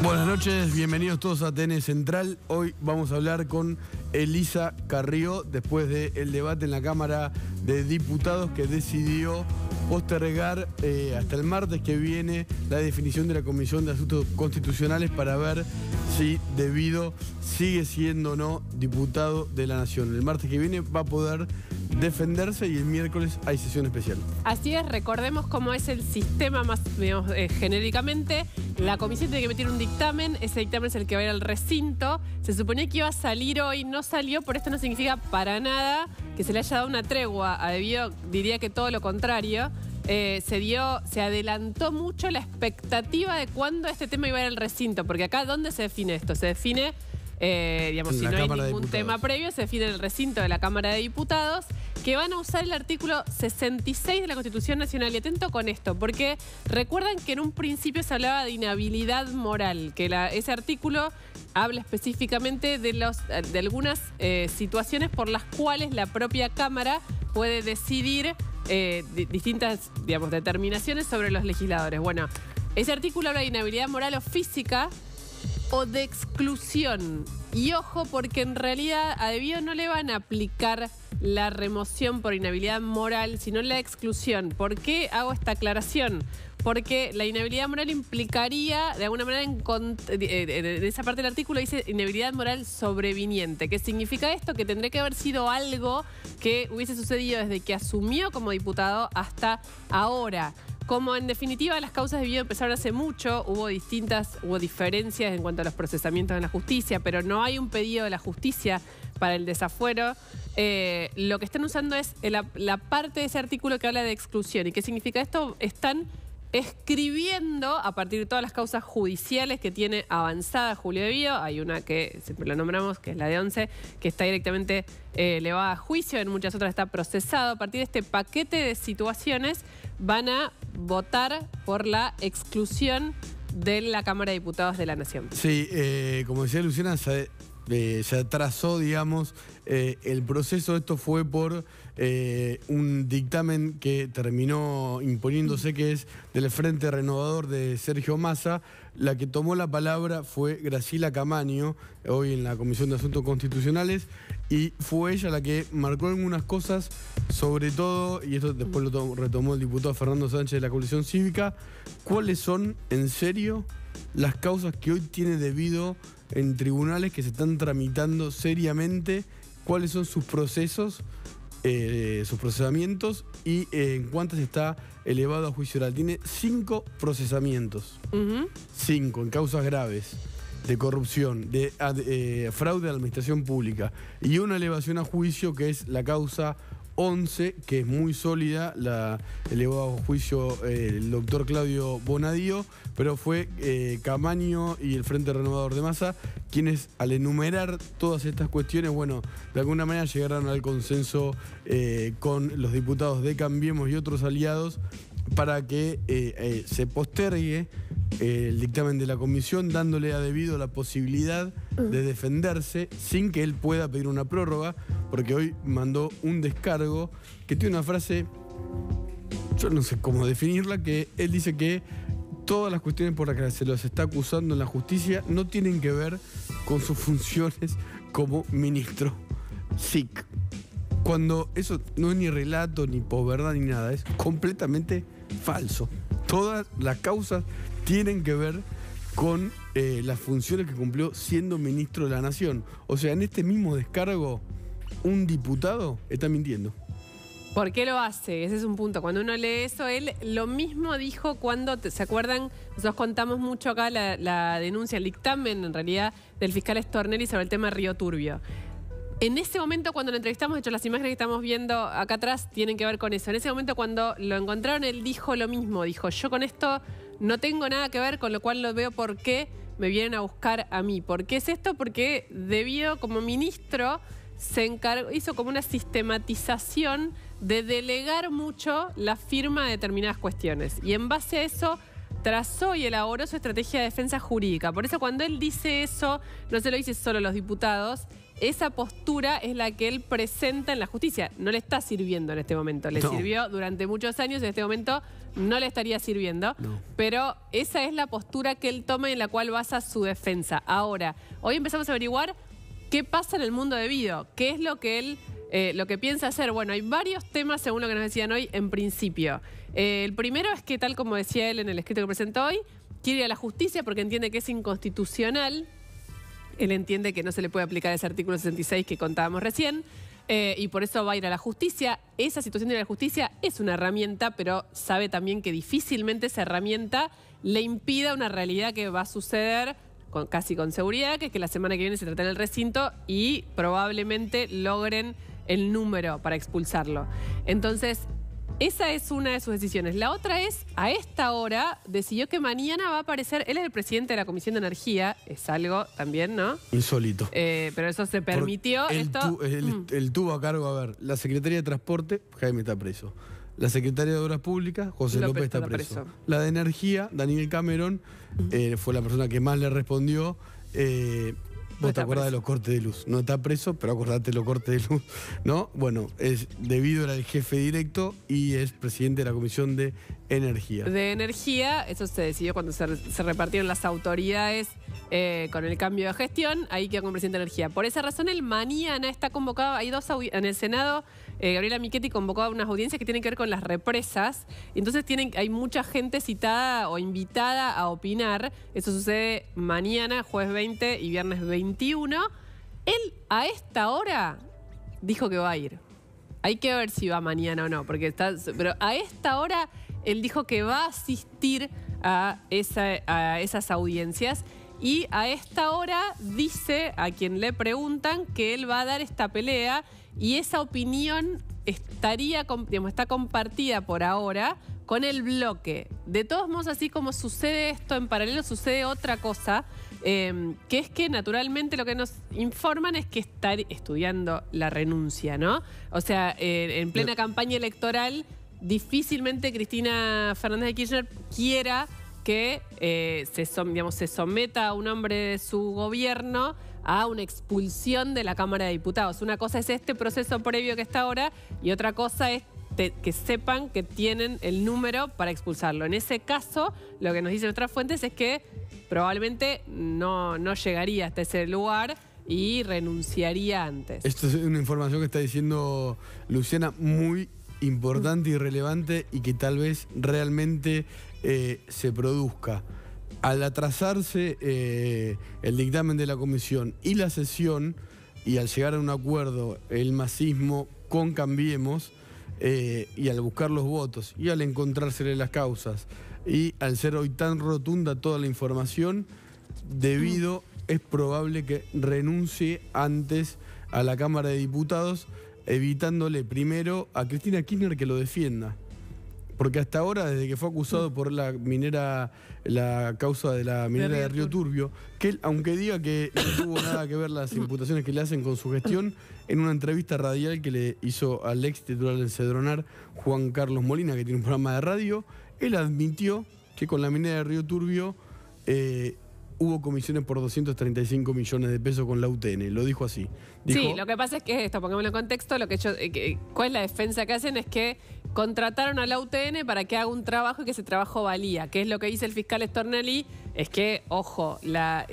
Buenas noches, bienvenidos todos a TN Central. Hoy vamos a hablar con Elisa Carrió después del debate en la Cámara de Diputados que decidió postergar hasta el martes que viene la definición de la Comisión de Asuntos Constitucionales para ver si Devido sigue siendo o no diputado de la Nación. El martes que viene va a poder defenderse y el miércoles hay sesión especial. Así es, recordemos cómo es el sistema más, digamos, genéricamente. La comisión tiene que emitir un dictamen, ese dictamen es el que va a ir al recinto. Se suponía que iba a salir hoy, no salió, pero esto no significa para nada que se le haya dado una tregua a Devido, diría que todo lo contrario. Se adelantó mucho la expectativa de cuándo este tema iba a ir al recinto, porque acá, ¿dónde se define esto? Se define, digamos, si no hay ningún tema previo, se define en el recinto de la Cámara de Diputados, que van a usar el artículo 66 de la Constitución Nacional. Y atento con esto, porque recuerdan que en un principio se hablaba de inhabilidad moral, que ese artículo habla específicamente de algunas situaciones por las cuales la propia Cámara puede decidir distintas, digamos, determinaciones sobre los legisladores. Bueno, ese artículo habla de inhabilidad moral o física o de exclusión. Y ojo, porque en realidad a Devido no le van a aplicar la remoción por inhabilidad moral, sino la exclusión. ¿Por qué hago esta aclaración? Porque la inhabilidad moral implicaría, de alguna manera, de esa parte del artículo dice inhabilidad moral sobreviniente. ¿Qué significa esto? Que tendría que haber sido algo que hubiese sucedido desde que asumió como diputado hasta ahora. Como en definitiva las causas de Devido empezaron hace mucho, hubo diferencias en cuanto a los procesamientos en la justicia, pero no hay un pedido de la justicia para el desafuero. Lo que están usando es la parte de ese artículo que habla de exclusión. ¿Y qué significa esto? Están escribiendo a partir de todas las causas judiciales que tiene avanzada Julio Devido. Hay una que siempre la nombramos, que es la de 11, que está directamente elevada a juicio, en muchas otras está procesado. A partir de este paquete de situaciones van a votar por la exclusión de la Cámara de Diputados de la Nación. Sí, como decía Luciana, se atrasó, digamos, el proceso. Esto fue por un dictamen que terminó imponiéndose, que es del Frente Renovador de Sergio Massa. La que tomó la palabra fue Graciela Camaño, hoy en la Comisión de Asuntos Constitucionales, y fue ella la que marcó algunas cosas, sobre todo, y esto después lo retomó el diputado Fernando Sánchez de la Coalición Cívica, cuáles son, en serio, las causas que hoy tiene Devido en tribunales que se están tramitando seriamente, cuáles son sus procesos, sus procesamientos y en cuántas está elevado a juicio oral. Tiene 5 procesamientos, 5 en causas graves de corrupción, de fraude a la administración pública y una elevación a juicio que es la causa 11, que es muy sólida, la elevó a juicio el doctor Claudio Bonadío, pero fue Camaño y el Frente Renovador de Massa quienes, al enumerar todas estas cuestiones, bueno, de alguna manera llegaron al consenso con los diputados de Cambiemos y otros aliados para que se postergue el dictamen de la comisión, dándole a Devido la posibilidad de defenderse sin que él pueda pedir una prórroga, porque hoy mandó un descargo que tiene una frase, yo no sé cómo definirla, que él dice que todas las cuestiones por las que se los está acusando en la justicia no tienen que ver con sus funciones como ministro SIC. Cuando eso no es ni relato, ni posverdad, ni nada, es completamente falso. Todas las causas tienen que ver con las funciones que cumplió siendo ministro de la Nación. O sea, en este mismo descargo, un diputado está mintiendo. ¿Por qué lo hace? Ese es un punto. Cuando uno lee eso, él lo mismo dijo cuando, ¿se acuerdan? Nosotros contamos mucho acá la denuncia, el dictamen, en realidad, del fiscal Stornelli sobre el tema de Río Turbio. En ese momento, cuando lo entrevistamos, de hecho, las imágenes que estamos viendo acá atrás tienen que ver con eso. En ese momento, cuando lo encontraron, él dijo lo mismo. Dijo, yo con esto no tengo nada que ver, con lo cual lo veo por qué me vienen a buscar a mí. ¿Por qué es esto? Porque Devido, como ministro, hizo como una sistematización de delegar mucho la firma de determinadas cuestiones. Y en base a eso trazó y elaboró su estrategia de defensa jurídica. Por eso cuando él dice eso, no se lo dice solo a los diputados, esa postura es la que él presenta en la justicia. No le está sirviendo en este momento. Le sirvió durante muchos años, en este momento no le estaría sirviendo. No. Pero esa es la postura que él toma y en la cual basa su defensa. Ahora, hoy empezamos a averiguar qué pasa en el mundo debido, qué es lo que él lo que piensa hacer. Bueno, hay varios temas según lo que nos decían hoy en principio. El primero es que, tal como decía él en el escrito que presentó hoy, quiere ir a la justicia porque entiende que es inconstitucional. Él entiende que no se le puede aplicar ese artículo 66 que contábamos recién y por eso va a ir a la justicia. Esa situación de ir a la justicia es una herramienta, pero sabe también que difícilmente esa herramienta le impida una realidad que va a suceder casi con seguridad, que es que la semana que viene se trata en el recinto y probablemente logren el número para expulsarlo. Entonces, esa es una de sus decisiones. La otra es, a esta hora, decidió que mañana va a aparecer, él es el presidente de la Comisión de Energía, es algo también, ¿no? Insólito. Pero eso se permitió. Él tuvo a cargo, a ver, la Secretaría de Transporte, Jaime está preso. La Secretaría de Obras Públicas, José López está preso. La de Energía, Daniel Cameron, fue la persona que más le respondió. Vos te acordás de los cortes de luz. No está preso, pero acordate de los cortes de luz, ¿no? Bueno, debido era el jefe directo y es presidente de la Comisión de Energía. De Energía, eso se decidió cuando se repartieron las autoridades con el cambio de gestión, ahí quedó como presidente de Energía. Por esa razón, él mañana está convocado, hay en el Senado, Gabriela Michetti convocó a unas audiencias que tienen que ver con las represas, entonces hay mucha gente citada o invitada a opinar. Eso sucede mañana, jueves 20 y viernes 21. Él a esta hora dijo que va a ir. Hay que ver si va mañana o no, pero a esta hora él dijo que va a asistir a esas audiencias y a esta hora dice a quien le preguntan que él va a dar esta pelea y esa opinión está compartida por ahora con el bloque. De todos modos, así como sucede esto, en paralelo sucede otra cosa, que es que naturalmente lo que nos informan es que está estudiando la renuncia, ¿no? O sea, en plena campaña electoral, difícilmente Cristina Fernández de Kirchner quiera que se someta a un hombre de su gobierno a una expulsión de la Cámara de Diputados. Una cosa es este proceso previo que está ahora y otra cosa es que sepan que tienen el número para expulsarlo. En ese caso, lo que nos dicen otras fuentes es que probablemente no llegaría hasta ese lugar y renunciaría antes. Esto es una información que está diciendo Luciana muy importante y relevante y que tal vez realmente se produzca. Al atrasarse el dictamen de la comisión y la sesión y al llegar a un acuerdo el masismo con Cambiemos y al buscar los votos y al encontrársele las causas y al ser hoy tan rotunda toda la información, es probable que renuncie antes a la Cámara de Diputados, evitándole primero a Cristina Kirchner que lo defienda. Porque hasta ahora, desde que fue acusado por la causa de la minera de Río Turbio, que él, aunque diga que no tuvo nada que ver las imputaciones que le hacen con su gestión, en una entrevista radial que le hizo al ex titular del Cedronar, Juan Carlos Molina, que tiene un programa de radio, él admitió que con la minera de Río Turbio hubo comisiones por 235 millones de pesos con la UTN. Lo dijo así. Dijo, sí, lo que pasa es que esto, pongámoslo en contexto, ¿cuál es la defensa que hacen? Es que contrataron a la UTN para que haga un trabajo y que ese trabajo valía. ¿Qué es lo que dice el fiscal Stornelli? Es que, ojo, la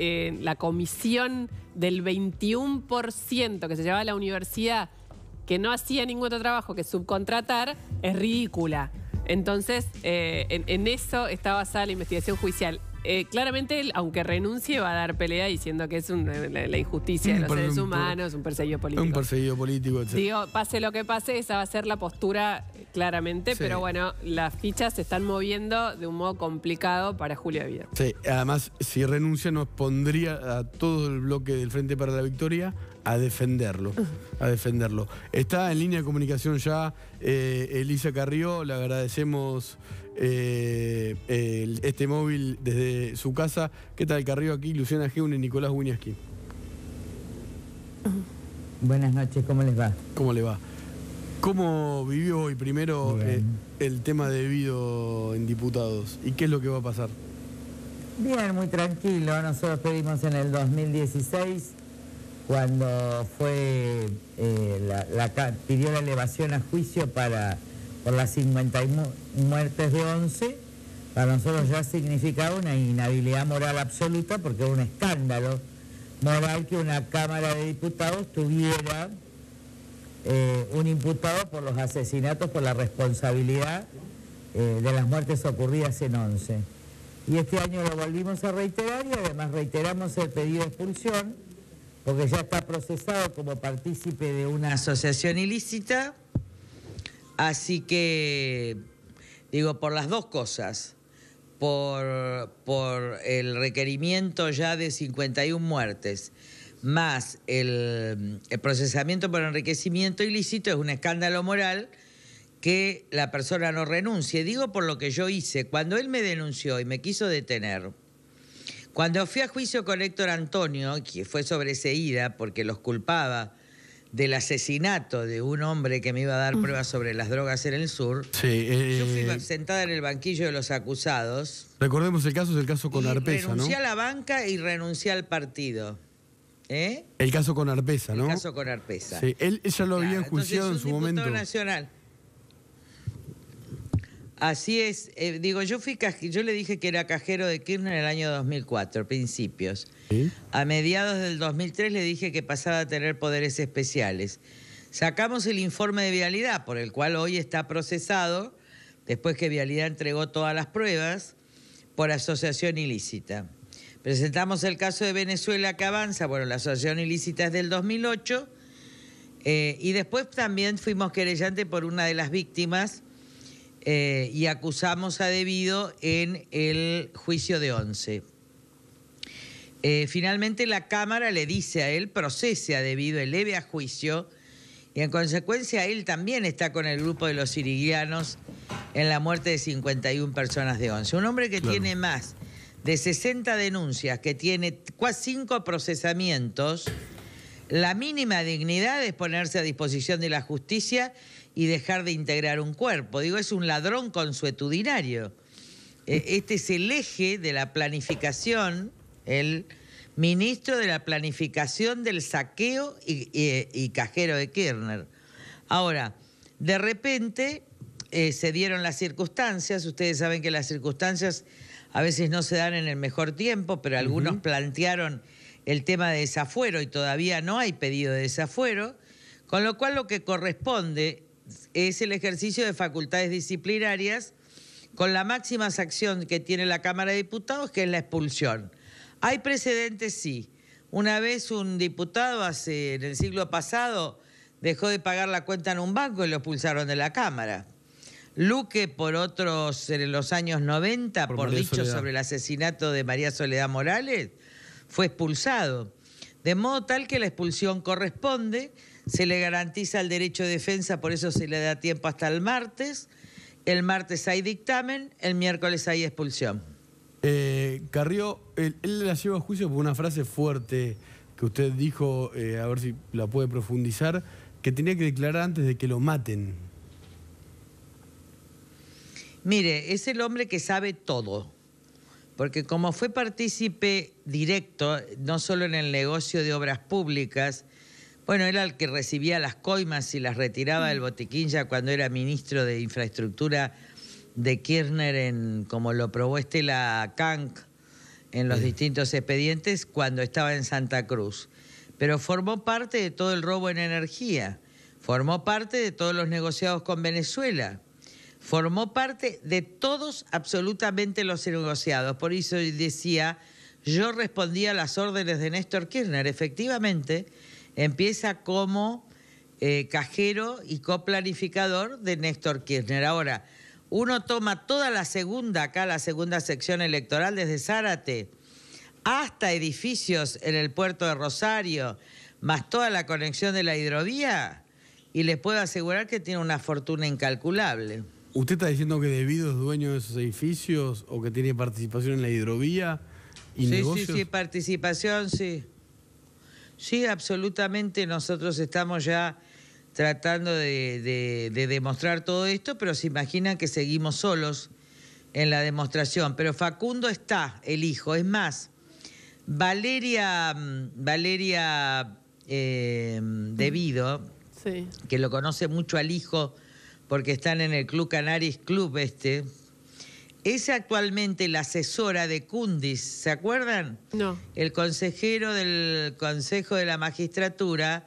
comisión del 21% que se llevaba a la universidad que no hacía ningún otro trabajo que subcontratar es ridícula. Entonces, en eso está basada la investigación judicial. Claramente él, aunque renuncie, va a dar pelea diciendo que es la injusticia de los seres humanos, un perseguido político. Un perseguido político, etc. Digo, pase lo que pase, esa va a ser la postura claramente, sí. Pero bueno, las fichas se están moviendo de un modo complicado para Julia Vida. Sí, además, si renuncia nos pondría a todo el bloque del Frente para la Victoria a defenderlo, Está en línea de comunicación ya Elisa Carrió, le agradecemos este móvil desde su casa. ¿Qué tal, Carrió? Aquí Luciana Geune y Nicolás Wiñaski. Buenas noches, ¿cómo les va? ¿Cómo le va? ¿Cómo vivió hoy primero el tema de Debido en diputados? ¿Y qué es lo que va a pasar? Bien, muy tranquilo. Nosotros pedimos en el 2016, cuando fue pidió la elevación a juicio por las 51 muertes de 11, para nosotros ya significaba una inhabilidad moral absoluta, porque era un escándalo moral que una Cámara de Diputados tuviera un imputado por los asesinatos, por la responsabilidad de las muertes ocurridas en 11. Y este año lo volvimos a reiterar y además reiteramos el pedido de expulsión, porque ya está procesado como partícipe de una asociación ilícita. Así que, digo, por las dos cosas, por el requerimiento ya de 51 muertes, más el procesamiento por enriquecimiento ilícito, es un escándalo moral que la persona no renuncie. Digo por lo que yo hice. Cuando él me denunció y me quiso detener, cuando fui a juicio con Héctor Antonio, que fue sobreseída porque los culpaba del asesinato de un hombre que me iba a dar pruebas sobre las drogas en el sur, sí, yo fui sentada en el banquillo de los acusados. Recordemos el caso, es el caso con Arpeza, ¿no? Renuncié a la banca y renuncié al partido. El caso con Arpeza, ¿no? El caso con Arpeza. Sí, él ya lo había enjuiciado en su momento. Nacional. Así es. Digo, yo le dije que era cajero de Kirchner en el año 2004, principios. ¿Sí? A mediados del 2003 le dije que pasaba a tener poderes especiales. Sacamos el informe de Vialidad, por el cual hoy está procesado, después que Vialidad entregó todas las pruebas, por asociación ilícita. Presentamos el caso de Venezuela que avanza, bueno, la asociación ilícita es del 2008, y después también fuimos querellantes por una de las víctimas y acusamos a Debido en el juicio de 11. Finalmente la Cámara le dice a él, procese a Debido, eleve a juicio, y en consecuencia él también está con el grupo de los siriguianos en la muerte de 51 personas de 11. Un hombre que tiene más de 60 denuncias, que tiene 5 procesamientos, la mínima dignidad es ponerse a disposición de la justicia y dejar de integrar un cuerpo. Digo, es un ladrón consuetudinario. Este es el eje de la planificación, el ministro de la planificación del saqueo y cajero de Kirchner. Ahora, de repente se dieron las circunstancias. Ustedes saben que las circunstancias a veces no se dan en el mejor tiempo, pero algunos plantearon el tema de desafuero y todavía no hay pedido de desafuero, con lo cual lo que corresponde es el ejercicio de facultades disciplinarias con la máxima sanción que tiene la Cámara de Diputados, que es la expulsión. ¿Hay precedentes? Sí. Una vez un diputado en el siglo pasado dejó de pagar la cuenta en un banco y lo expulsaron de la Cámara. Luque, por otros, en los años 90, por dicho sobre el asesinato de María Soledad Morales, fue expulsado. De modo tal que la expulsión corresponde, se le garantiza el derecho de defensa, por eso se le da tiempo hasta el martes hay dictamen, el miércoles hay expulsión. Carrió, él la lleva a juicio por una frase fuerte que usted dijo, a ver si la puede profundizar, que tenía que declarar antes de que lo maten. Mire, es el hombre que sabe todo, porque como fue partícipe directo, no solo en el negocio de obras públicas, bueno, era el que recibía las coimas y las retiraba del botiquín ya cuando era ministro de Infraestructura de Kirchner, como lo probó Estela Kank en los distintos expedientes cuando estaba en Santa Cruz. Pero formó parte de todo el robo en energía, formó parte de todos los negociados con Venezuela, formó parte de todos absolutamente los negociados. Por eso decía, yo respondía a las órdenes de Néstor Kirchner. Efectivamente, empieza como cajero y coplanificador de Néstor Kirchner. Ahora, uno toma toda la segunda sección electoral, desde Zárate hasta edificios en el puerto de Rosario, más toda la conexión de la hidrovía, y les puedo asegurar que tiene una fortuna incalculable. ¿Usted está diciendo que Debido es dueño de esos edificios o que tiene participación en la hidrovía y negocios? Sí, participación, sí. Sí, absolutamente. Nosotros estamos ya tratando de demostrar todo esto, pero se imaginan que seguimos solos en la demostración. Pero Facundo está, el hijo. Es más, Valeria Devido, Sí. que lo conoce mucho al hijo porque están en el Club Canaris Club es actualmente la asesora de Kundis, ¿se acuerdan? No. El consejero del Consejo de la Magistratura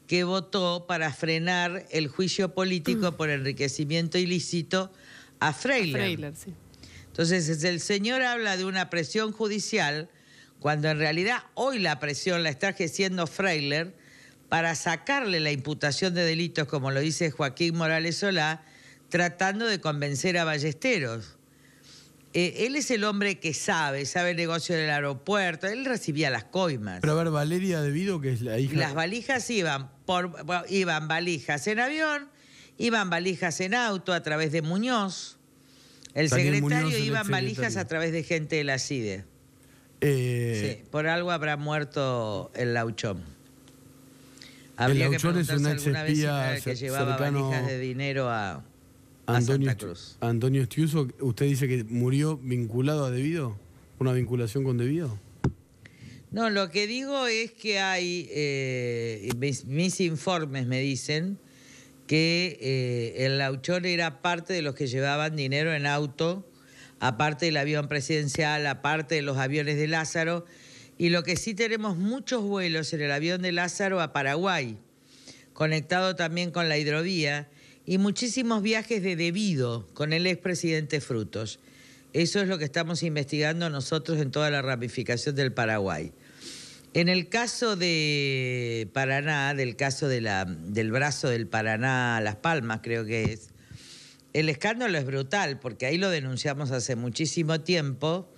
que votó para frenar el juicio político por enriquecimiento ilícito a Freiler. Freiler, sí. Entonces, el señor habla de una presión judicial, cuando en realidad hoy la presión la está ejerciendo Freiler para sacarle la imputación de delitos, como lo dice Joaquín Morales Solá, tratando de convencer a Ballesteros. Él es el hombre que sabe el negocio del aeropuerto, él recibía las coimas. Pero a ver, Valeria Devido, que es la hija... Las valijas iban valijas en avión, iban valijas en auto a través de Muñoz. El Daniel secretario Muñoz, el iban exsecretario. valijas a través de gente de la CIDE. Sí, por algo habrá muerto el Lauchón. Habría que Lauchón es un preguntarse alguna vez si no era el que ex llevaba cercano valijas de dinero a Antonio, Santa Cruz. Antonio Estiuso, ¿usted dice que murió vinculado a Devido? ¿Una vinculación con Devido? No, lo que digo es que hay, mis informes me dicen que el Lauchón era parte de los que llevaban dinero en auto, aparte del avión presidencial, aparte de los aviones de Lázaro, y lo que sí tenemos muchos vuelos en el avión de Lázaro a Paraguay, conectado también con la hidrovía, y muchísimos viajes de Devido con el expresidente Frutos. Eso es lo que estamos investigando nosotros en toda la ramificación del Paraguay. En el caso de Paraná, del caso del brazo del Paraná, Las Palmas creo que es, el escándalo es brutal, porque ahí lo denunciamos hace muchísimo tiempo,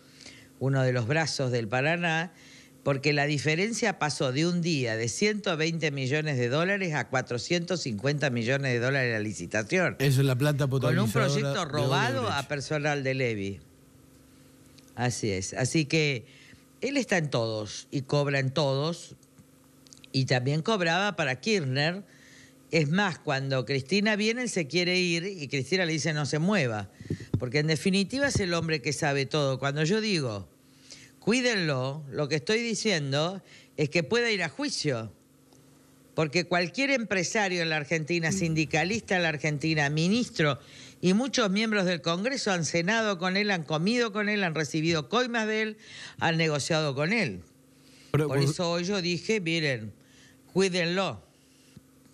uno de los brazos del Paraná, porque la diferencia pasó de un día de 120 millones de dólares a 450 millones de dólares la licitación. Eso es la planta Con potabilizadora. un proyecto de robado Odebrecht. a personal de Levi. Así es. Así que él está en todos y cobra en todos. Y también cobraba para Kirchner. Es más, cuando Cristina viene, él se quiere ir y Cristina le dice no se mueva. Porque en definitiva es el hombre que sabe todo. Cuando yo digo, cuídenlo, lo que estoy diciendo es que pueda ir a juicio. Porque cualquier empresario en la Argentina, sindicalista en la Argentina, ministro y muchos miembros del Congreso han cenado con él, han comido con él, han recibido coimas de él, han negociado con él. Pero, Por eso hoy yo dije, miren, cuídenlo.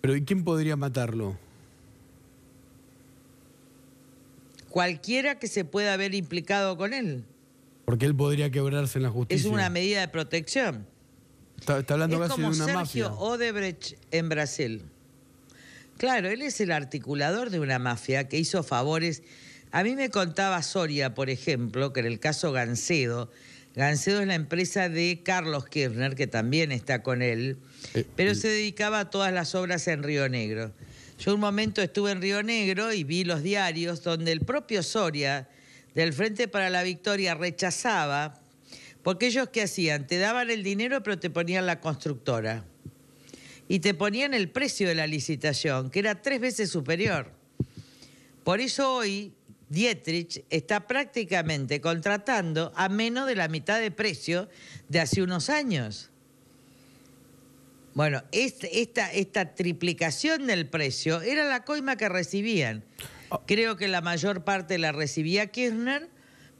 pero ¿y quién podría matarlo? Cualquiera que se pueda ver implicado con él. Porque él podría quebrarse en la justicia. Es una medida de protección. Está hablando Es casi de como una Sergio mafia. Odebrecht en Brasil. Claro, él es el articulador de una mafia que hizo favores. A mí me contaba Soria, por ejemplo, que en el caso Gancedo es la empresa de Carlos Kirchner, que también está con él, pero se dedicaba a todas las obras en Río Negro. Yo un momento estuve en Río Negro y vi los diarios donde el propio Soria, del Frente para la Victoria, rechazaba, porque ellos ¿qué hacían? Te daban el dinero, pero te ponían la constructora. Y te ponían el precio de la licitación, que era 3 veces superior. Por eso hoy Dietrich está prácticamente contratando a menos de la mitad de precio de hace unos años. Bueno, esta triplicación del precio era la coima que recibían. Creo que la mayor parte la recibía Kirchner,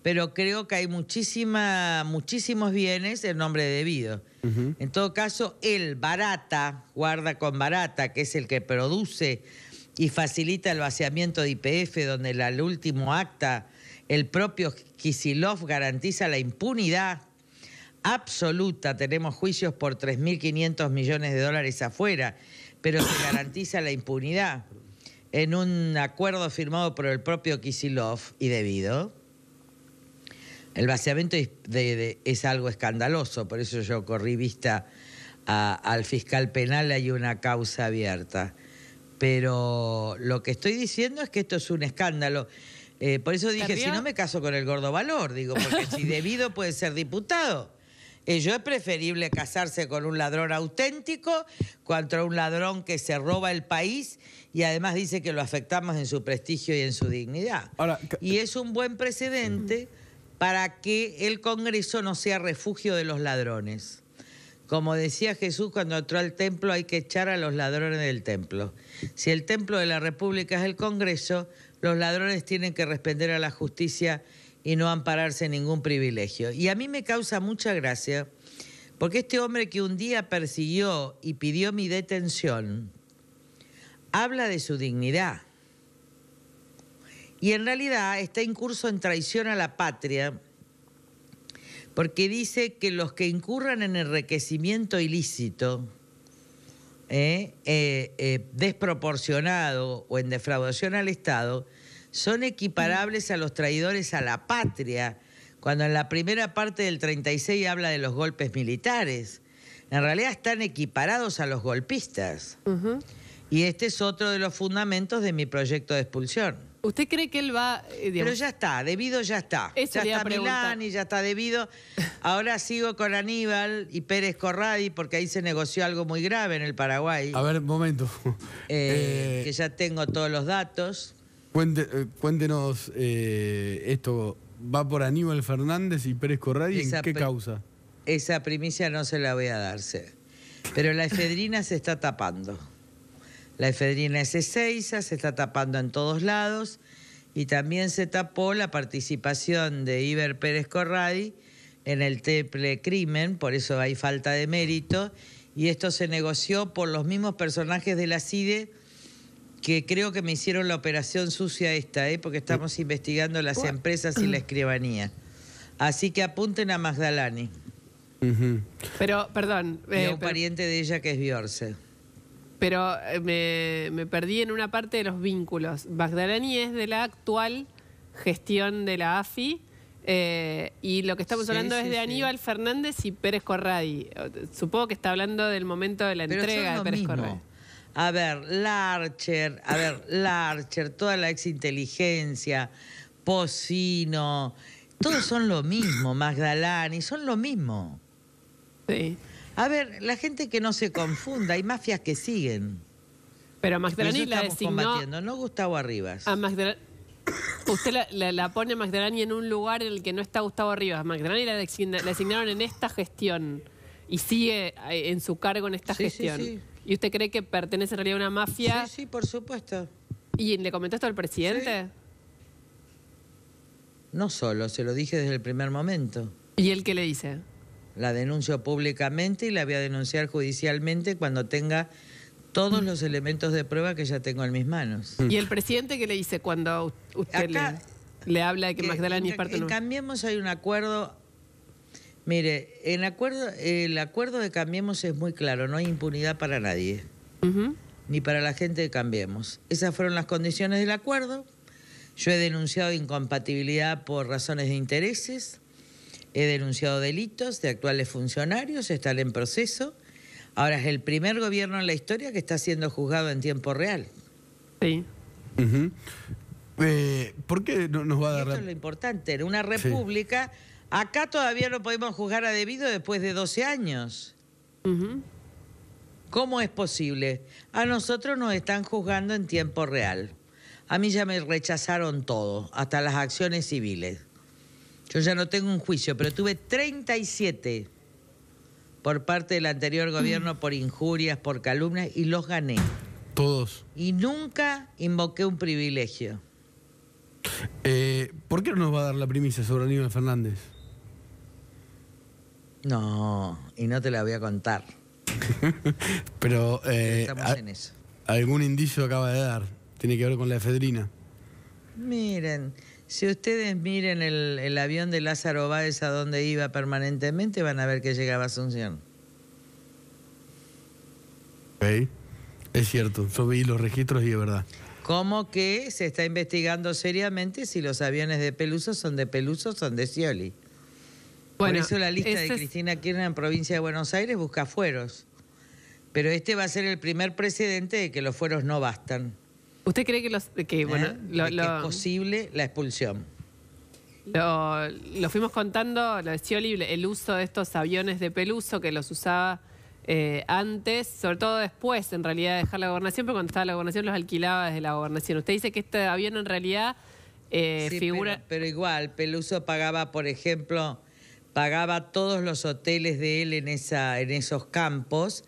pero creo que hay muchísimos bienes en nombre de Devido. En todo caso, él, Barata, guarda con Barata, que es el que produce y facilita el vaciamiento de YPF, donde en el último acta el propio Kicillof garantiza la impunidad absoluta. Tenemos juicios por 3.500 millones de dólares afuera, pero se garantiza la impunidad en un acuerdo firmado por el propio Kicillof y Devido. El vaciamiento es algo escandaloso, por eso yo corrí vista al fiscal penal, hay una causa abierta. Pero lo que estoy diciendo es que esto es un escándalo. Por eso dije, si no me caso con el gordo Valor, digo, porque si Devido puede ser diputado Yo es preferible casarse con un ladrón auténtico contra un ladrón que se roba el país y además dice que lo afectamos en su prestigio y en su dignidad. Ahora, y es un buen precedente para que el Congreso no sea refugio de los ladrones. Como decía Jesús cuando entró al templo, hay que echar a los ladrones del templo. Si el templo de la República es el Congreso, los ladrones tienen que responder a la justicia y no ampararse en ningún privilegio. Y a mí me causa mucha gracia, porque este hombre que un día persiguió y pidió mi detención, habla de su dignidad. Y en realidad está incurso en traición a la patria, porque dice que los que incurran en enriquecimiento ilícito, desproporcionado o en defraudación al Estado, son equiparables a los traidores a la patria, cuando en la primera parte del 36 habla de los golpes militares. En realidad están equiparados a los golpistas. Y este es otro de los fundamentos de mi proyecto de expulsión. ¿Usted cree que él va...? Pero ya está, debido ya está. Eso Ya le iba a está preguntar. Milani, ya está debido. Ahora sigo con Aníbal y Pérez Corradi, porque ahí se negoció algo muy grave en el Paraguay. a ver, momento. Que ya tengo todos los datos. Cuéntenos esto. ¿Va por Aníbal Fernández y Pérez Corradi? ¿En qué causa? Esa primicia no se la voy a darse. Pero la efedrina se está tapando. La efedrina es Ezeiza, se está tapando en todos lados y también se tapó la participación de Iber Pérez Corradi en el triple crimen, por eso hay falta de mérito, y esto se negoció por los mismos personajes de la CIDE que creo que me hicieron la operación sucia esta, porque estamos investigando las empresas y la escribanía. Así que apunten a Magdalani. Pero, perdón. Y a un pariente de ella que es Biorce. Pero me perdí en una parte de los vínculos. Magdalani es de la actual gestión de la AFI y lo que estamos hablando es de Aníbal Fernández y Pérez Corradi. Supongo que está hablando del momento de la entrega de Pérez Corradi. A ver, Larcher, toda la exinteligencia, Pocino, todos son lo mismo, Magdalani, son lo mismo. Sí. A ver, la gente que no se confunda, hay mafias que siguen. Pero Magdalani la designó... combatiendo, no Gustavo Arribas. A Magdalani, usted la pone a Magdalani en un lugar en el que no está Gustavo Arribas. Magdalani la designaron en esta gestión y sigue en su cargo en esta gestión. Sí. ¿Y usted cree que pertenece en realidad a una mafia? Sí, por supuesto. ¿Y le comentó esto al presidente? Sí. No solo, se lo dije desde el primer momento. ¿Y él qué le dice? La denuncio públicamente y la voy a denunciar judicialmente cuando tenga todos los elementos de prueba que ya tengo en mis manos. ¿Y el presidente qué le dice cuando usted le habla de que Magdalani es parte de un... En Cambiemos hay un acuerdo. Mire, el acuerdo de Cambiemos es muy claro, no hay impunidad para nadie, ni para la gente de Cambiemos. Esas fueron las condiciones del acuerdo. Yo he denunciado incompatibilidad por razones de intereses, he denunciado delitos de actuales funcionarios, están en proceso. Ahora es el primer gobierno en la historia que está siendo juzgado en tiempo real. Sí. ¿Por qué no nos va a dar Esto es lo importante, en una república... Acá todavía no podemos juzgar a debido después de 12 años. ¿Cómo es posible? A nosotros nos están juzgando en tiempo real. A mí ya me rechazaron todo, hasta las acciones civiles. Yo ya no tengo un juicio, pero tuve 37 por parte del anterior gobierno por injurias, por calumnias, y los gané. Todos. Y nunca invoqué un privilegio. ¿Por qué no nos va a dar la primicia sobre Aníbal Fernández? No, y no te la voy a contar. Pero estamos en eso. Algún indicio acaba de dar. Tiene que ver con la efedrina. Miren, si ustedes miren el avión de Lázaro Báez a donde iba permanentemente, van a ver que llegaba a Asunción. Ok. Es cierto, yo vi los registros y es verdad. Como que se está investigando seriamente si los aviones de Peluso son de Scioli. Bueno, por eso la lista de Cristina Kirchner en provincia de Buenos Aires busca fueros. Pero este va a ser el primer precedente de que los fueros no bastan. ¿Usted cree que Que es posible la expulsión? lo fuimos contando, lo de Scioli, el uso de estos aviones de Peluso que los usaba antes, sobre todo después, en realidad, de dejar la gobernación, pero cuando estaba la gobernación los alquilaba desde la gobernación. Usted dice que este avión en realidad Sí, figura... pero igual, Peluso pagaba, por ejemplo, pagaba todos los hoteles de él en esos campos,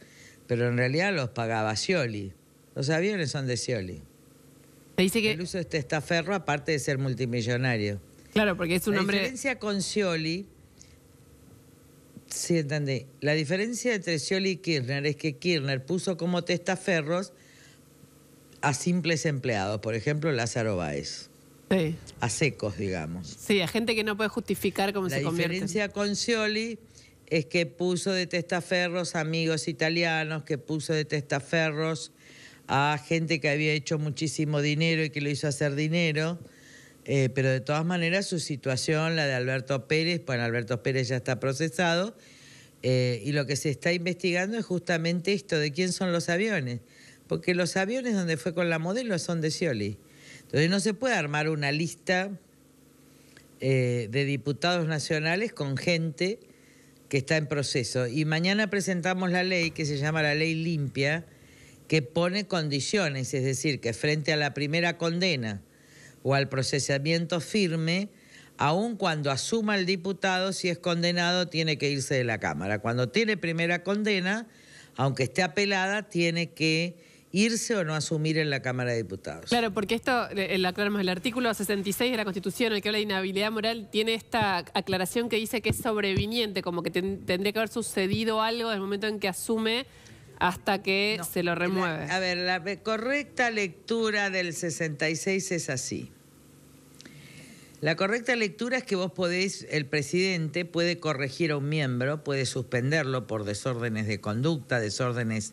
pero en realidad los pagaba Scioli. Los aviones son de Scioli. Dice que... Peluso es testaferro, aparte de ser multimillonario. Claro, porque es un hombre... La diferencia con Scioli, sí, entendí. La diferencia entre Scioli y Kirchner es que Kirchner puso como testaferros a simples empleados, por ejemplo, Lázaro Báez. Sí. A secos, digamos. Sí, a gente que no puede justificar cómo se convierte. La diferencia con Scioli es que puso de testaferros amigos italianos, que puso de testaferros a gente que había hecho muchísimo dinero y que lo hizo hacer dinero, pero de todas maneras su situación, la de Alberto Pérez, bueno, Alberto Pérez ya está procesado, y lo que se está investigando es justamente esto, de quién son los aviones, porque los aviones donde fue con la modelo son de Scioli. Entonces no se puede armar una lista de diputados nacionales con gente que está en proceso. Y mañana presentamos la ley que se llama la Ley Limpia, que pone condiciones, es decir, que frente a la primera condena o al procesamiento firme, aun cuando asuma el diputado, si es condenado, tiene que irse de la Cámara. Cuando tiene primera condena, aunque esté apelada, tiene que irse o no asumir en la Cámara de Diputados. Claro, porque esto, aclaramos, el artículo 66 de la Constitución, el que habla de inhabilidad moral, tiene esta aclaración que dice que es sobreviniente, como que tendría que haber sucedido algo desde el momento en que asume hasta que se lo remueve. La correcta lectura del 66 es así. La correcta lectura es que vos podés, el presidente puede corregir a un miembro, puede suspenderlo por desórdenes de conducta, desórdenes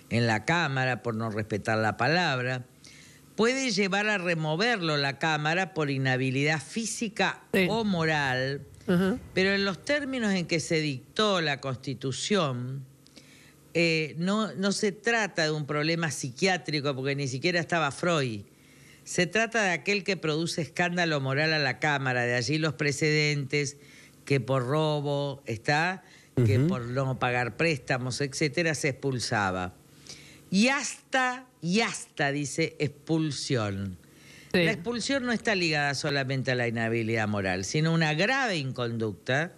en la Cámara, por no respetar la palabra. Puede llevar a removerlo la Cámara por inhabilidad física o moral, pero en los términos en que se dictó la Constitución, no se trata de un problema psiquiátrico, porque ni siquiera estaba Freud. Se trata de aquel que produce escándalo moral a la Cámara, de allí los precedentes, que por robo, que por no pagar préstamos, etcétera, se expulsaba. Y hasta, dice, expulsión. Sí. La expulsión no está ligada solamente a la inhabilidad moral, sino una grave inconducta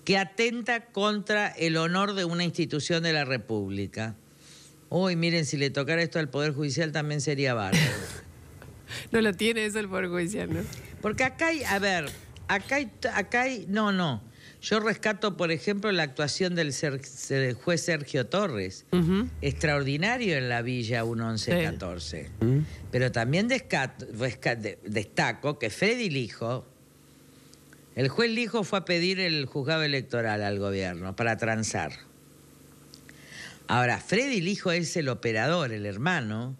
que atenta contra el honor de una institución de la República. Uy, miren, si le tocara esto al Poder Judicial también sería bárbaro. No lo tiene eso el Poder Judicial, ¿no? Porque acá hay, no. Yo rescato, por ejemplo, la actuación del juez Sergio Torres, extraordinario en la Villa 1114. Sí. Pero también destaco que Freddy Lijo, el juez Lijo fue a pedir el juzgado electoral al gobierno para transar. Ahora, Freddy Lijo es el operador, el hermano,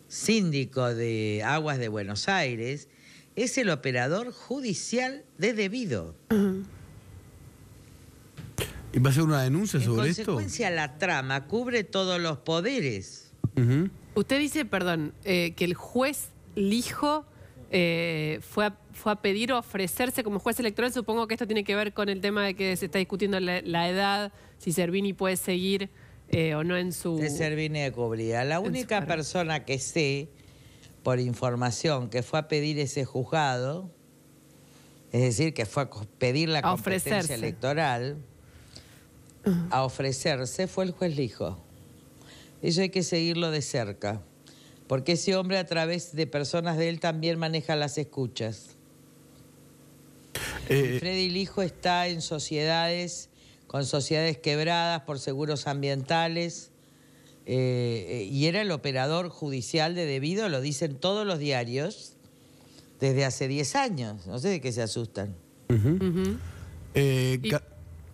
síndico de Aguas de Buenos Aires, es el operador judicial de debido. ¿Y va a ser una denuncia sobre esto? En consecuencia, la trama cubre todos los poderes. Usted dice, perdón, que el juez Lijo fue a pedir o ofrecerse como juez electoral. Supongo que esto tiene que ver con el tema de que se está discutiendo la edad, si Servini puede seguir o no en su... De Servini de Cubría. La única persona que sé, por información, que fue a pedir ese juzgado, es decir, que fue a pedir la competencia electoral, a ofrecerse, fue el juez Lijo. Eso hay que seguirlo de cerca, porque ese hombre, a través de personas de él, también maneja las escuchas. Freddy Lijo está en sociedades, con sociedades quebradas por seguros ambientales, y era el operador judicial de debido, lo dicen todos los diarios, desde hace 10 años. No sé de qué se asustan.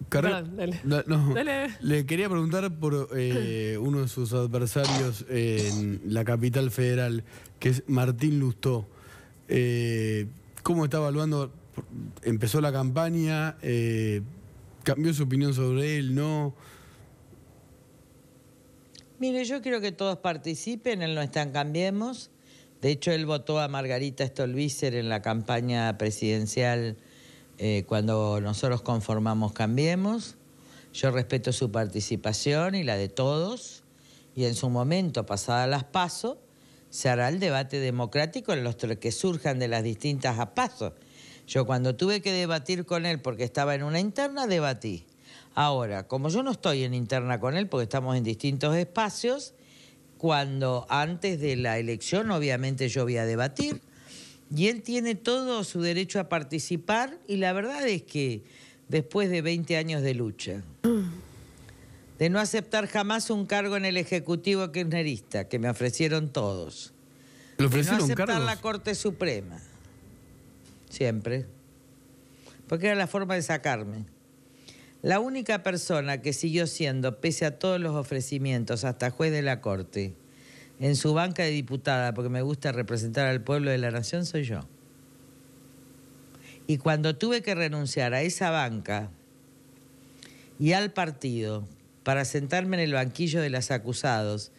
Perdón, dale. Dale. Le quería preguntar por uno de sus adversarios en la capital federal, que es Martín Lustó. ¿Cómo está evaluando? ¿Empezó la campaña? ¿Cambió su opinión sobre él? ¿No? Mire, yo quiero que todos participen en No Están Cambiemos, De hecho, él votó a Margarita Stolbizer en la campaña presidencial cuando nosotros conformamos Cambiemos. Yo respeto su participación y la de todos, y en su momento, pasadas las PASO, se hará el debate democrático en los que surjan de las distintas PASO. Yo cuando tuve que debatir con él porque estaba en una interna, debatí. Ahora, como yo no estoy en interna con él porque estamos en distintos espacios, cuando antes de la elección obviamente yo voy a debatir y él tiene todo su derecho a participar, y la verdad es que después de 20 años de lucha, de no aceptar jamás un cargo en el Ejecutivo kirchnerista, que me ofrecieron todos, ¿Le de no ofrecieron aceptar cargos? la Corte Suprema, siempre, porque era la forma de sacarme. La única persona que siguió siendo, pese a todos los ofrecimientos, hasta juez de la Corte, en su banca de diputada, porque me gusta representar al pueblo de la nación, soy yo. Y cuando tuve que renunciar a esa banca y al partido para sentarme en el banquillo de los acusados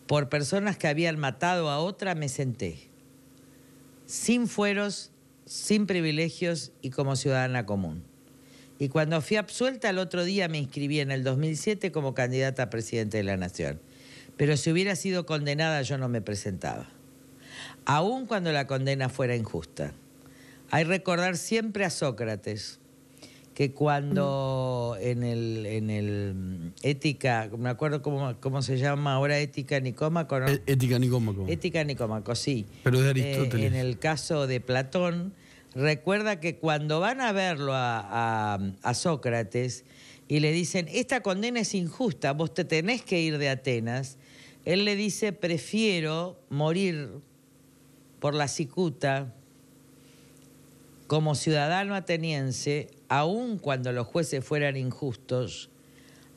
por personas que habían matado a otra, me senté. Sin fueros, sin privilegios y como ciudadana común. Y cuando fui absuelta el otro día me inscribí en el 2007 como candidata a presidente de la Nación. Pero si hubiera sido condenada yo no me presentaba. Aun cuando la condena fuera injusta. Hay que recordar siempre a Sócrates, que cuando en el Ética, me acuerdo cómo se llama ahora, Ética Nicómaco, ¿no? Ética Nicómaco. Ética Nicómaco, sí. Pero de Aristóteles. En el caso de Platón, recuerda que cuando van a verlo a Sócrates y le dicen, esta condena es injusta, vos te tenés que ir de Atenas, él le dice, prefiero morir por la cicuta como ciudadano ateniense, aun cuando los jueces fueran injustos,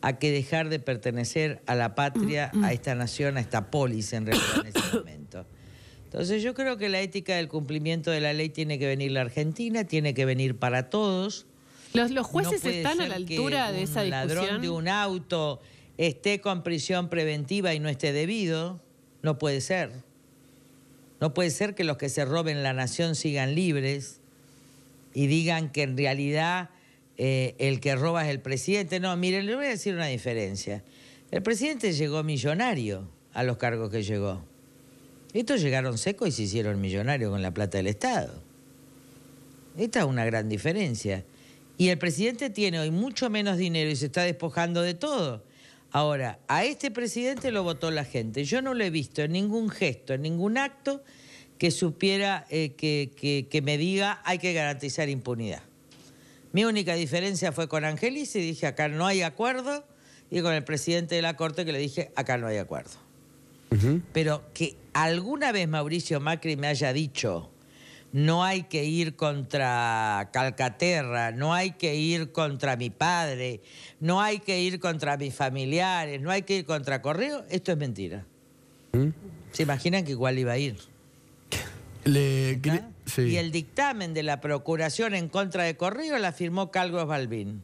a que dejar de pertenecer a la patria, a esta nación, a esta polis en realidad en ese momento. Entonces yo creo que la ética del cumplimiento de la ley tiene que venir la Argentina, tiene que venir para todos. ¿Los jueces No puede están a ser la altura de esa que un ladrón discusión? de un auto esté con prisión preventiva y no esté debido. No puede ser. No puede ser que los que se roben la nación sigan libres y digan que en realidad el que roba es el presidente. No, miren, le voy a decir una diferencia. El presidente llegó millonario a los cargos que llegó. Estos llegaron secos y se hicieron millonarios con la plata del Estado. Esta es una gran diferencia. Y el presidente tiene hoy mucho menos dinero y se está despojando de todo. Ahora, a este presidente lo votó la gente. Yo no lo he visto en ningún gesto, en ningún acto que supiera que me diga hay que garantizar impunidad. Mi única diferencia fue con Angelici y dije acá no hay acuerdo, y con el presidente de la Corte que le dije acá no hay acuerdo. Pero que alguna vez Mauricio Macri me haya dicho no hay que ir contra Calcaterra, no hay que ir contra mi padre, no hay que ir contra mis familiares, no hay que ir contra Correo, esto es mentira. ¿Se imaginan que igual iba a ir? Sí. Y el dictamen de la Procuración en contra de Correo la firmó Calvo Balbín.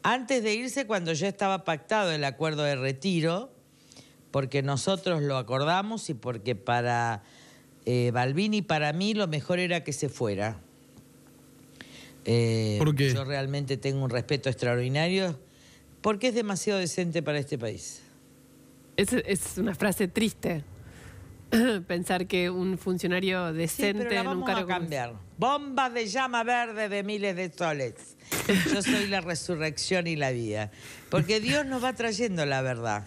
Antes de irse, cuando ya estaba pactado el acuerdo de retiro, porque nosotros lo acordamos y porque para Balbín y para mí lo mejor era que se fuera. ¿Por qué? Yo realmente tengo un respeto extraordinario porque es demasiado decente para este país. Es una frase triste. Pensar que un funcionario decente pero la en un vamos cargo a cambiar. Bombas de llama verde de miles de soles. Yo soy la resurrección y la vida. Porque Dios nos va trayendo la verdad.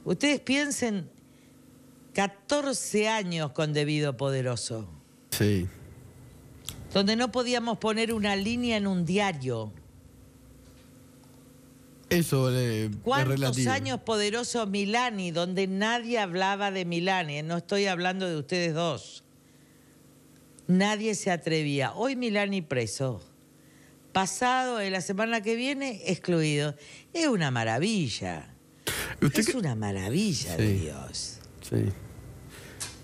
Ustedes piensen, 14 años con Debido Poderoso. Sí. Donde no podíamos poner una línea en un diario. Eso es ¿Cuántos relativo. años Poderoso Milani, donde nadie hablaba de Milani? No estoy hablando de ustedes dos. Nadie se atrevía. Hoy Milani preso. Pasado, la semana que viene, excluido. Es una maravilla. Es una maravilla de Dios. Sí.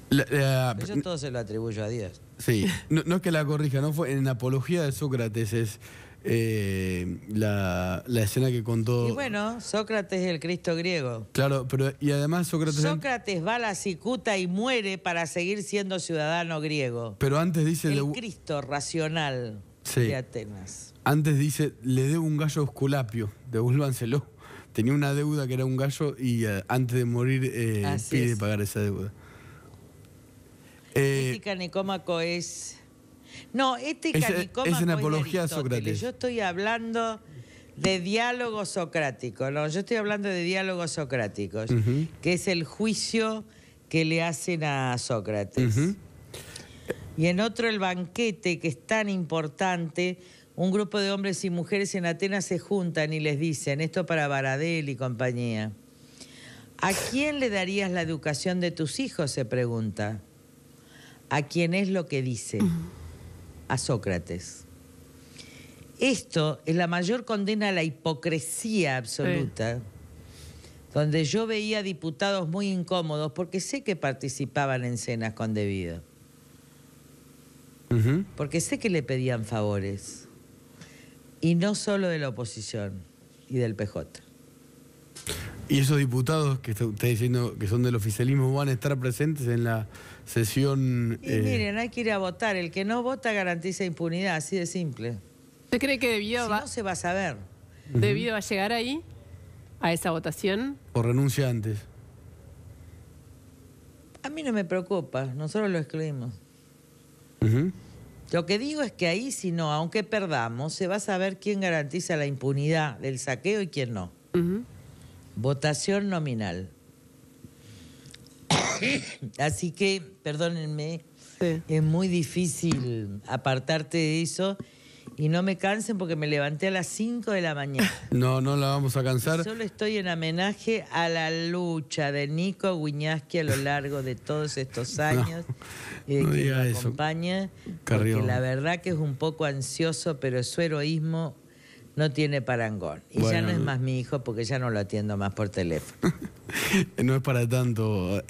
Pero yo todo se lo atribuyo a Dios. Sí. No es que la corrija, no fue en Apología de Sócrates. la escena que contó... Y bueno, Sócrates es el Cristo griego. Claro, pero y además Sócrates va a la cicuta y muere para seguir siendo ciudadano griego. Pero antes dice... El Cristo racional de Atenas. Antes dice, le debo un gallo a Esculapio, devuélvanselo. Tenía una deuda que era un gallo y antes de morir pide pagar esa deuda. Ética Nicómaco es... No, Ética Nicómaco es una apología de a Sócrates. Yo estoy hablando de diálogo socrático, ¿no? Yo estoy hablando de diálogos socráticos, que es el juicio que le hacen a Sócrates. Y en otro, el banquete, que es tan importante, un grupo de hombres y mujeres en Atenas se juntan y les dicen, esto para Baradel y compañía, ¿a quién le darías la educación de tus hijos?, se pregunta. ¿A quién es lo que dice? A Sócrates. Esto es la mayor condena a la hipocresía absoluta, donde yo veía diputados muy incómodos, porque sé que participaban en cenas con debido, porque sé que le pedían favores, y no solo de la oposición y del PJ. ¿Y esos diputados que está usted diciendo que son del oficialismo van a estar presentes en la sesión? Y miren, hay que ir a votar. El que no vota garantiza impunidad, así de simple. ¿Usted cree que debido no se va a saber? ¿Debido va a llegar ahí, a esa votación? ¿O renuncia antes? A mí no me preocupa, nosotros lo excluimos. Lo que digo es que ahí, si no, aunque perdamos, se va a saber quién garantiza la impunidad del saqueo y quién no. Votación nominal. Así que, perdónenme, es muy difícil apartarte de eso y no me cansen porque me levanté a las 5 de la mañana. No la vamos a cansar. Solo estoy en homenaje a la lucha de Nico Wiñaski a lo largo de todos estos años y de no quien diga me eso, acompaña, Carrión. porque la verdad que es un poco ansioso, pero su heroísmo no tiene parangón. Y bueno, ya no es más mi hijo porque ya no lo atiendo más por teléfono. No es para tanto.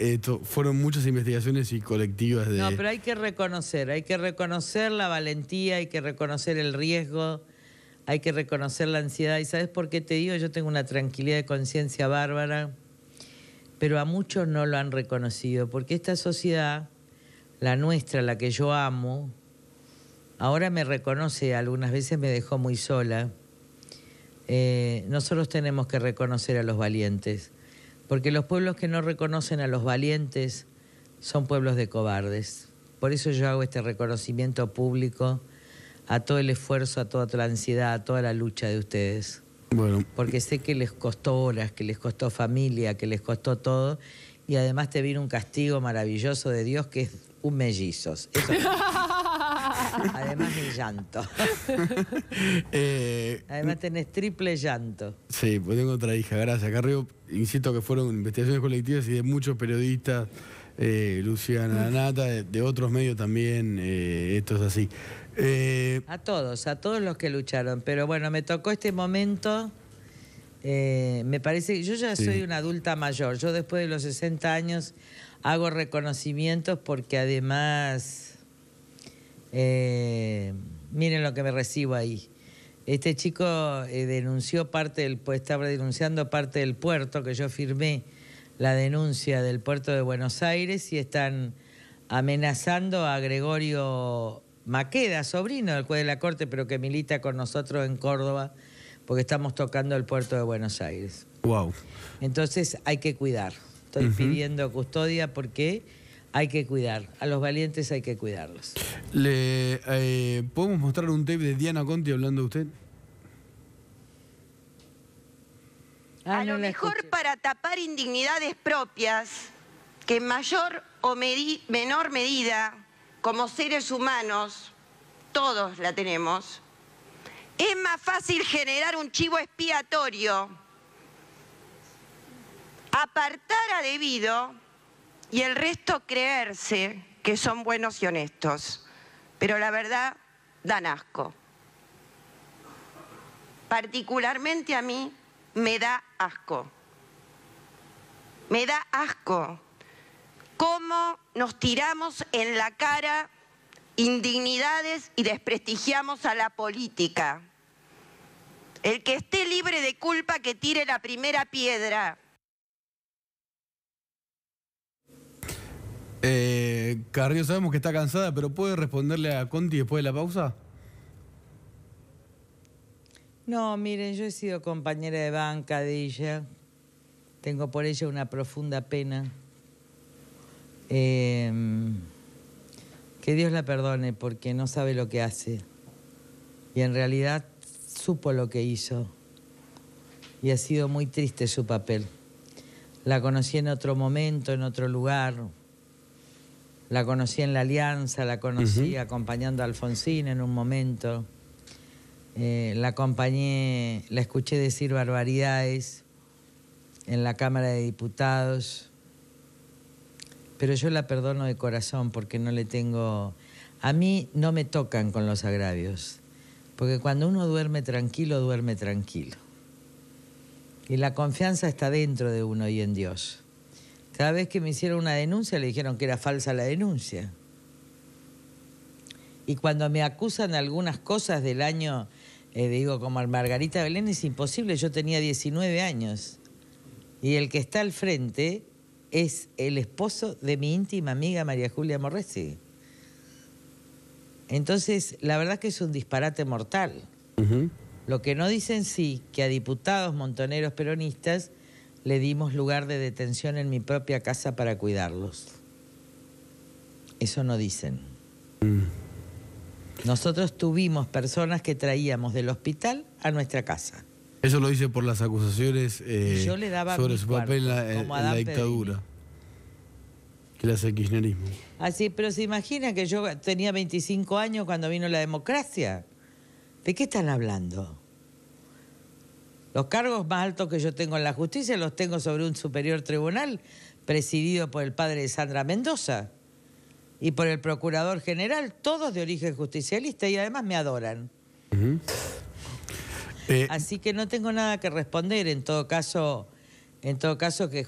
Fueron muchas investigaciones y colectivas de... No, pero hay que reconocer la valentía, hay que reconocer el riesgo, hay que reconocer la ansiedad. ¿Y sabes por qué te digo? Yo tengo una tranquilidad de conciencia bárbara, pero a muchos no lo han reconocido, porque esta sociedad, la nuestra, la que yo amo, ahora me reconoce, algunas veces me dejó muy sola. Nosotros tenemos que reconocer a los valientes, porque los pueblos que no reconocen a los valientes son pueblos de cobardes. Por eso yo hago este reconocimiento público a todo el esfuerzo, a toda la ansiedad, a toda la lucha de ustedes. Bueno. Porque sé que les costó horas, que les costó familia, que les costó todo, y además te vino un castigo maravilloso de Dios que es un mellizos. Eso. Además el llanto. Además tenés triple llanto. Sí, pues tengo otra hija, gracias. Carrió, insisto que fueron investigaciones colectivas y de muchos periodistas, Luciana Nata, de otros medios también, esto es así. A todos los que lucharon. Pero bueno, me tocó este momento. Me parece que yo ya soy una adulta mayor. Yo después de los 60 años hago reconocimientos porque además... miren lo que me recibo ahí. Este chico estaba denunciando parte del puerto, que yo firmé la denuncia del puerto de Buenos Aires, y están amenazando a Gregorio Maqueda, sobrino del juez de la Corte, pero que milita con nosotros en Córdoba, porque estamos tocando el puerto de Buenos Aires. Wow. Entonces hay que cuidar. Estoy pidiendo custodia porque... hay que cuidar. A los valientes hay que cuidarlos. ¿Podemos mostrar un tape de Diana Conti hablando de usted? A lo mejor para tapar indignidades propias, que en mayor o menor medida, como seres humanos, todos la tenemos, es más fácil generar un chivo expiatorio, apartar a debido y el resto creerse que son buenos y honestos. Pero la verdad, dan asco. Particularmente a mí me da asco. Me da asco cómo nos tiramos en la cara indignidades y desprestigiamos a la política. El que esté libre de culpa que tire la primera piedra. Carrió, sabemos que está cansada, pero ¿puede responderle a Conti después de la pausa? No, miren, yo he sido compañera de banca de ella. Tengo por ella una profunda pena. Que Dios la perdone porque no sabe lo que hace. Y en realidad supo lo que hizo. Y ha sido muy triste su papel. La conocí en otro momento, en otro lugar. La conocí en la Alianza, la conocí acompañando a Alfonsín en un momento. La acompañé, la escuché decir barbaridades en la Cámara de Diputados. Pero yo la perdono de corazón porque no le tengo... A mí no me tocan con los agravios. Porque cuando uno duerme tranquilo, duerme tranquilo. Y la confianza está dentro de uno y en Dios. Cada vez que me hicieron una denuncia le dijeron que era falsa la denuncia. Y cuando me acusan de algunas cosas del año, digo, como a Margarita Belén, es imposible, yo tenía 19 años. Y el que está al frente es el esposo de mi íntima amiga María Julia Morresi. Entonces, la verdad es que es un disparate mortal. Lo que no dicen sí, que a diputados montoneros peronistas le dimos lugar de detención en mi propia casa para cuidarlos. Eso no dicen. Nosotros tuvimos personas que traíamos del hospital a nuestra casa. Eso lo dice por las acusaciones yo le daba sobre su papel en la dictadura. Que le hace el kirchnerismo. Así, pero se imagina que yo tenía 25 años cuando vino la democracia. ¿De qué están hablando? Los cargos más altos que yo tengo en la justicia los tengo sobre un superior tribunal presidido por el padre de Sandra Mendoza y por el procurador general, todos de origen justicialista y además me adoran. Así que no tengo nada que responder. En todo caso que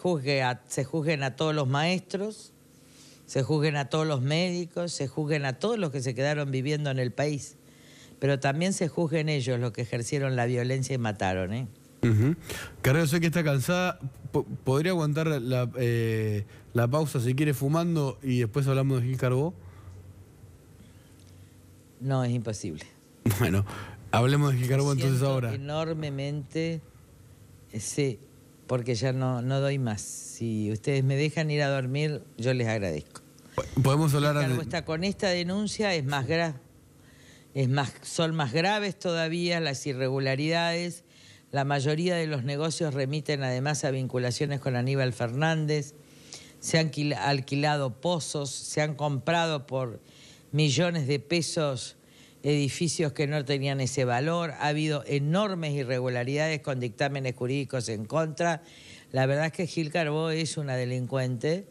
se juzguen a todos los maestros, se juzguen a todos los médicos, se juzguen a todos los que se quedaron viviendo en el país. Pero también se juzguen ellos los que ejercieron la violencia y mataron, Carrero, sé que está cansada. ¿Podría aguantar la pausa si quiere fumando y después hablamos de Gil Carbó? No, es imposible. Bueno, hablemos de Gil Carbó entonces ahora. Enormemente, sí, porque ya no doy más. Si ustedes me dejan ir a dormir, yo les agradezco. Podemos hablar... Gil Carbó está con esta denuncia, es más grave. Son más graves todavía las irregularidades. La mayoría de los negocios remiten además a vinculaciones con Aníbal Fernández. Se han alquilado pozos, se han comprado por millones de pesos edificios que no tenían ese valor. Ha habido enormes irregularidades con dictámenes jurídicos en contra. La verdad es que Gil Carbó es una delincuente.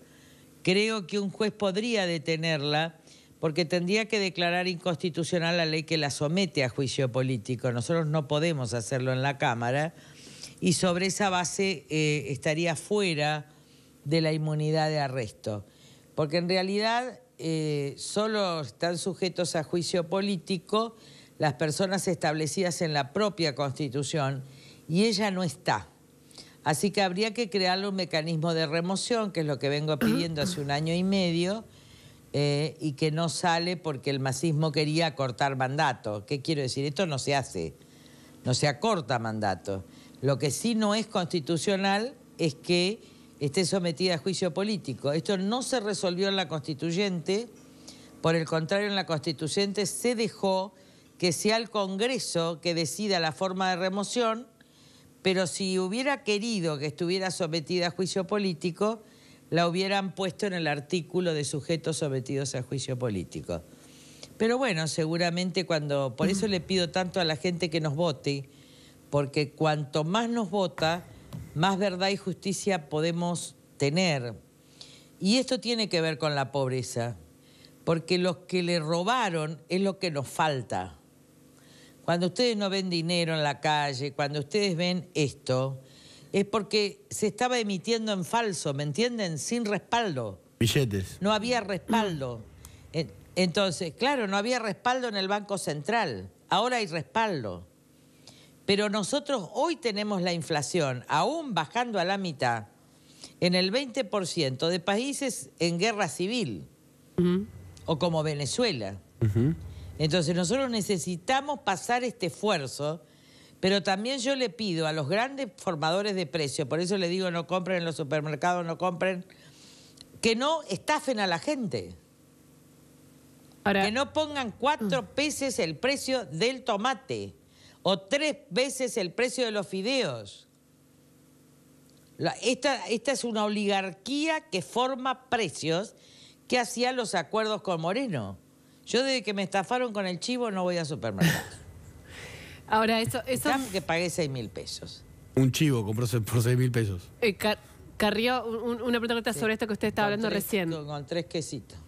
Creo que un juez podría detenerla porque tendría que declarar inconstitucional la ley que la somete a juicio político. Nosotros no podemos hacerlo en la Cámara y sobre esa base estaría fuera de la inmunidad de arresto. Porque en realidad solo están sujetos a juicio político las personas establecidas en la propia Constitución y ella no está. Así que habría que crearle un mecanismo de remoción, que es lo que vengo pidiendo hace 1 año y medio, y que no sale porque el masismo quería cortar mandato. ¿Qué quiero decir? Esto no se hace, no se acorta mandato. Lo que sí no es constitucional es que esté sometida a juicio político. Esto no se resolvió en la Constituyente, por el contrario, en la Constituyente se dejó que sea el Congreso que decida la forma de remoción, pero si hubiera querido que estuviera sometida a juicio político, la hubieran puesto en el artículo de sujetos sometidos a juicio político. Pero bueno, seguramente por eso le pido tanto a la gente que nos vote, porque cuanto más nos vota, más verdad y justicia podemos tener. Y esto tiene que ver con la pobreza, porque los que le robaron es lo que nos falta. Cuando ustedes no ven dinero en la calle, cuando ustedes ven esto, es porque se estaba emitiendo en falso, ¿me entienden? Sin respaldo. Billetes. No había respaldo. Entonces, claro, no había respaldo en el Banco Central. Ahora hay respaldo. Pero nosotros hoy tenemos la inflación, aún bajando a la mitad, en el 20% de países en guerra civil, o como Venezuela. Entonces nosotros necesitamos pasar este esfuerzo, pero también yo le pido a los grandes formadores de precios, por eso le digo no compren en los supermercados, no compren, que no estafen a la gente. Ahora, que no pongan 4 veces el precio del tomate o 3 veces el precio de los fideos. Esta es una oligarquía que forma precios que hacía los acuerdos con Moreno. Yo desde que me estafaron con el chivo no voy a supermercados. Ahora, eso... que pagué 6.000 pesos. Un chivo compró por 6.000 pesos. Carrió, una pregunta sobre esto que usted estaba hablando recién. Con 3 quesitos.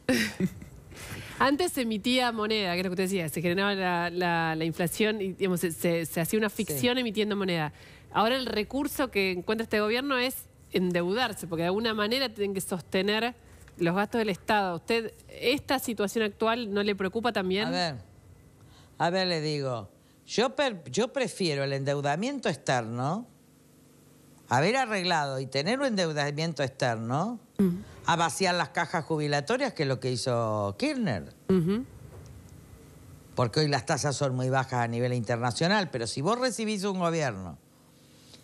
Antes se emitía moneda, que es lo que usted decía, se generaba la inflación y digamos, se hacía una ficción emitiendo moneda. Ahora el recurso que encuentra este gobierno es endeudarse, porque de alguna manera tienen que sostener los gastos del Estado. ¿Usted esta situación actual no le preocupa también? A ver, le digo, yo prefiero el endeudamiento externo, haber arreglado y tener un endeudamiento externo, a vaciar las cajas jubilatorias, que es lo que hizo Kirchner. Porque hoy las tasas son muy bajas a nivel internacional, pero si vos recibís un gobierno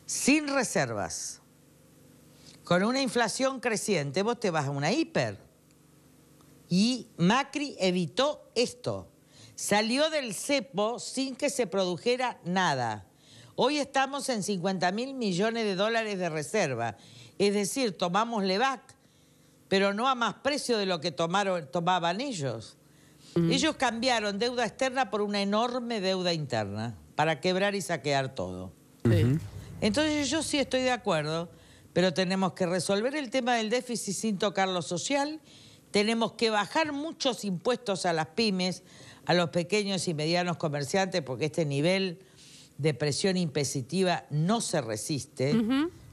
sin reservas, con una inflación creciente, vos te vas a una hiper. Y Macri evitó esto. Salió del cepo sin que se produjera nada. Hoy estamos en 50.000 millones de dólares de reserva. Es decir, tomamos Levac, pero no a más precio de lo que tomaban ellos. Ellos cambiaron deuda externa por una enorme deuda interna para quebrar y saquear todo. Entonces yo sí estoy de acuerdo, pero tenemos que resolver el tema del déficit sin tocar lo social, tenemos que bajar muchos impuestos a las pymes, a los pequeños y medianos comerciantes, porque este nivel de presión impositiva no se resiste.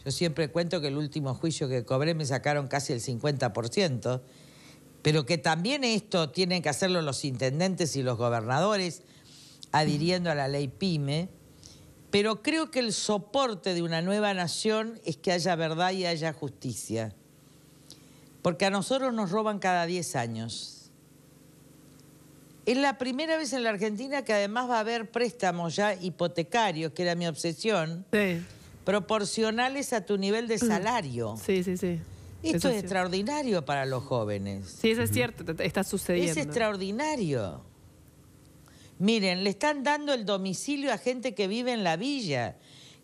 Yo siempre cuento que el último juicio que cobré me sacaron casi el 50%, pero que también esto tienen que hacerlo los intendentes y los gobernadores, adhiriendo a la ley PYME. Pero creo que el soporte de una nueva nación es que haya verdad y haya justicia. Porque a nosotros nos roban cada 10 años. Es la primera vez en la Argentina que además va a haber préstamos ya hipotecarios, que era mi obsesión, proporcionales a tu nivel de salario. Esto es extraordinario para los jóvenes. Sí, eso es cierto, está sucediendo. Es extraordinario. Miren, le están dando el domicilio a gente que vive en la villa.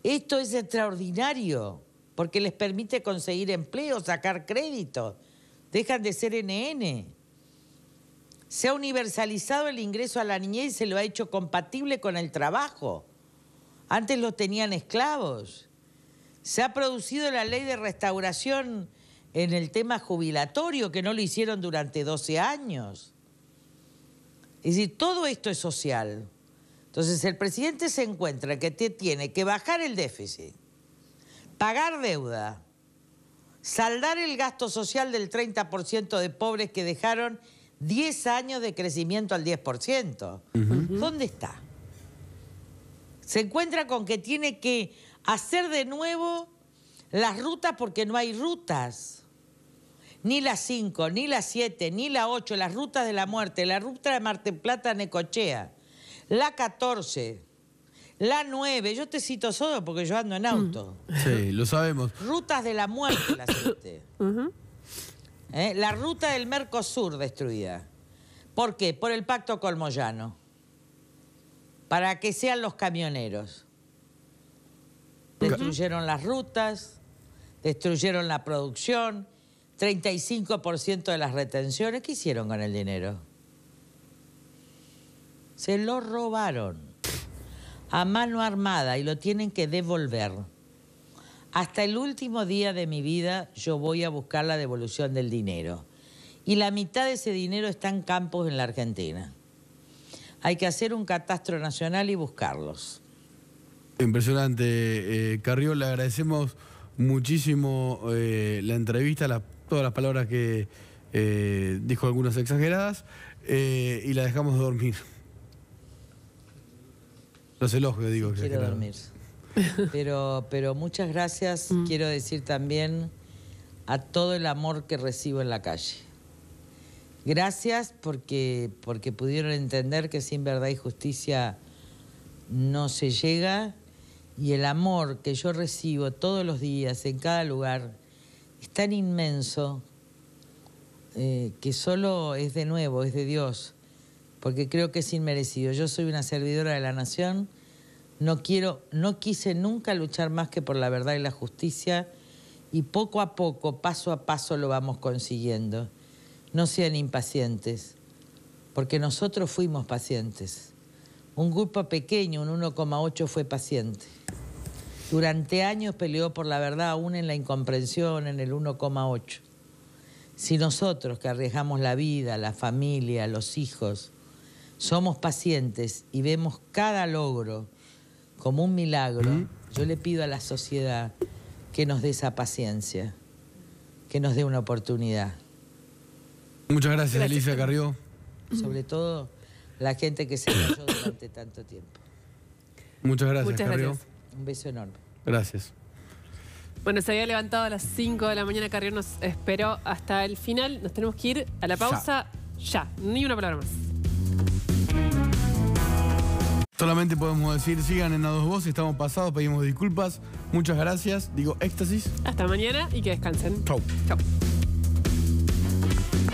Esto es extraordinario, porque les permite conseguir empleo, sacar crédito. Dejan de ser NN. Se ha universalizado el ingreso a la niñez y se lo ha hecho compatible con el trabajo. Antes los tenían esclavos. Se ha producido la ley de restauración en el tema jubilatorio, que no lo hicieron durante 12 años. Es decir, todo esto es social. Entonces el presidente se encuentra que tiene que bajar el déficit, pagar deuda, saldar el gasto social del 30% de pobres que dejaron 10 años de crecimiento al 10%. ¿Dónde está? Se encuentra con que tiene que hacer de nuevo las rutas porque no hay rutas. Ni la 5, ni la 7, ni la 8, las rutas de la muerte, la ruta de Mar del Plata a Necochea, la 14, la 9, yo te cito solo porque yo ando en auto. Sí, lo sabemos. Rutas de la muerte, la 7. La ruta del Mercosur destruida. ¿Por qué? Por el pacto con Moyano. Para que sean los camioneros. Destruyeron las rutas, destruyeron la producción, 35% de las retenciones. ¿Qué hicieron con el dinero? Se lo robaron a mano armada y lo tienen que devolver. Hasta el último día de mi vida yo voy a buscar la devolución del dinero. Y la mitad de ese dinero está en campos en la Argentina. Hay que hacer un catastro nacional y buscarlos. Impresionante, Carrió, le agradecemos muchísimo la entrevista, todas las palabras que dijo, algunas exageradas, y la dejamos dormir. Los elogios, digo. Quiero dormir. Pero muchas gracias. Quiero decir también a todo el amor que recibo en la calle. Gracias porque pudieron entender que sin verdad y justicia no se llega, y el amor que yo recibo todos los días en cada lugar es tan inmenso que solo es de nuevo, es de Dios, porque creo que es inmerecido. Yo soy una servidora de la nación, no quise nunca luchar más que por la verdad y la justicia, y poco a poco, paso a paso lo vamos consiguiendo. No sean impacientes, porque nosotros fuimos pacientes. Un grupo pequeño, un 1,8, fue paciente. Durante años peleó por la verdad, aún en la incomprensión, en el 1,8. Si nosotros, que arriesgamos la vida, la familia, los hijos, somos pacientes y vemos cada logro como un milagro, yo le pido a la sociedad que nos dé esa paciencia, que nos dé una oportunidad. Muchas gracias, Elisa Carrió. Sobre todo la gente que se cayó durante tanto tiempo. Muchas gracias, Carrió. Un beso enorme. Gracias. Bueno, se había levantado a las 5 de la mañana, Carrió nos esperó hasta el final. Nos tenemos que ir a la pausa ya. Ni una palabra más. Solamente podemos decir, sigan en A2 Voces, estamos pasados, pedimos disculpas. Muchas gracias. Digo, éxtasis. Hasta mañana y que descansen. Chau. Chau.